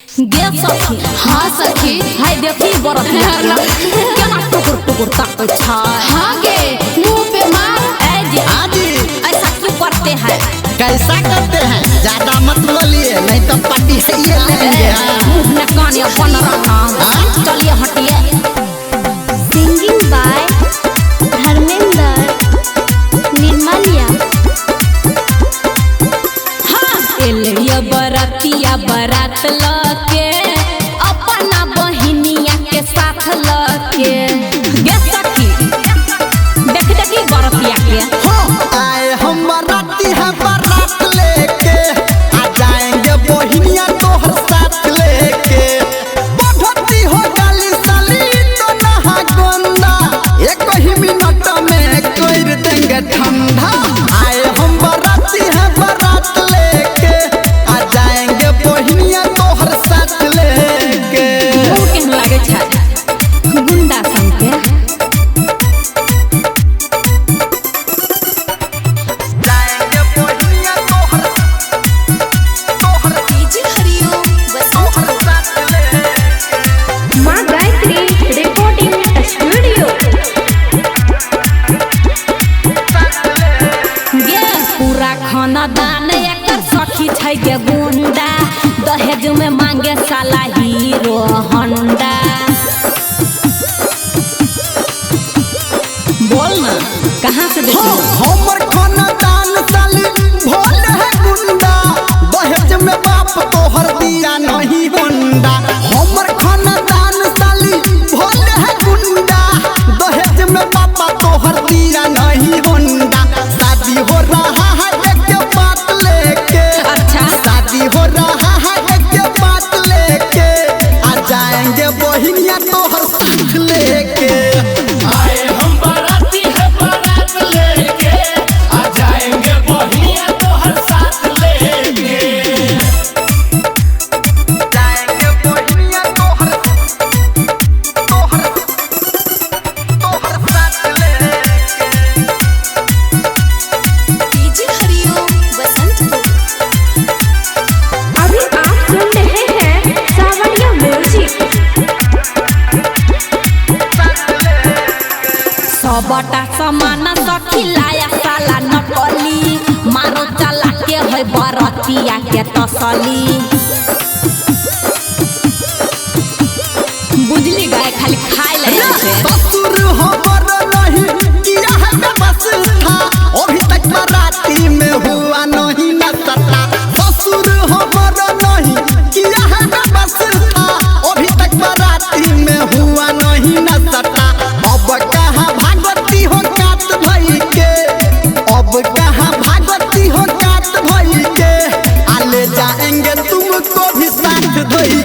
गे सखी हाँ सखी हाय देखी बरत केना टुकुर टुकुर ताकत छै। हाँ गे मुंह पे मार। ए जी आजी ऐसा क्यों करते हैं? कैसा करते हैं? ज्यादा मत बोलिए नहीं तो पट्टी से ये लेंगे। मुंह में कान अपन रखना। चलिए हटिए। Singing by Dharmendra Nirmaliya. हाँ एलिया बरतिया बरात लके अपना बहिनिया के साथ लके गे सखी देख देखी बरतिया के हो आए हम बराती है बारात लेके आ जाएंगे बहिनिया तोहर साथ लेके। बढ़ती हो गाली साली तो नहा गोंदा एक ही मिनट में कर देंगे ठंडा। आए हम बराती है बारात लेके आ जाएंगे बहिनिया तोहर साथ लेके। मुंह केहन लागे छै गुंडा सन के। जाएंगे बहिनिया तोहर साथ लेके। माँ गायत्री रिकॉर्डिंग स्टूडियो। गे पूरा खानदान एकर सखी छै गे गुंडा। दहेज में मांगे साला हीरो होंडा। बोल ना कहाँ से देखी? हमर खानदान साली भोले है गुंडा। दहेज में बाप तोहर दिया नहीं होंडा। हमर खानदान साली भोले है गुंडा। दहेज में पापा तोहर दिया नहीं होंडा। शादी हो रहा है एक बात लेके। अच्छा शादी हो रहा है एक बात लेके आ जाएंगे बहिनिया तोहर साथ लेके। आए हम बाराती है बारात लेके आ जाएंगे बहिनिया तोहर साथ लेके। जाएंगे बहिनिया तोहर साथ लेके। अभी आप सुन रहे हैं सावरिया म्यूजिक। सबटा सामान सखी लाया साला नकली। मारो चला के है बरतिया के तसली। बुझली गाय खाली खाए ले छै। ससुर हमर नहीं किया है व्यवस्था। अभी तक बाराती में हुआ नहीं न सटा। ससुर हमर नहीं किया है व्यवस्था। अभी तक बाराती में हुआ नहीं न सटा। अब कहाँ भागवती हो कात भई के। अब कहाँ भागवती हो कात भई के। आ ले जाएंगे तुमको भी साथ धोई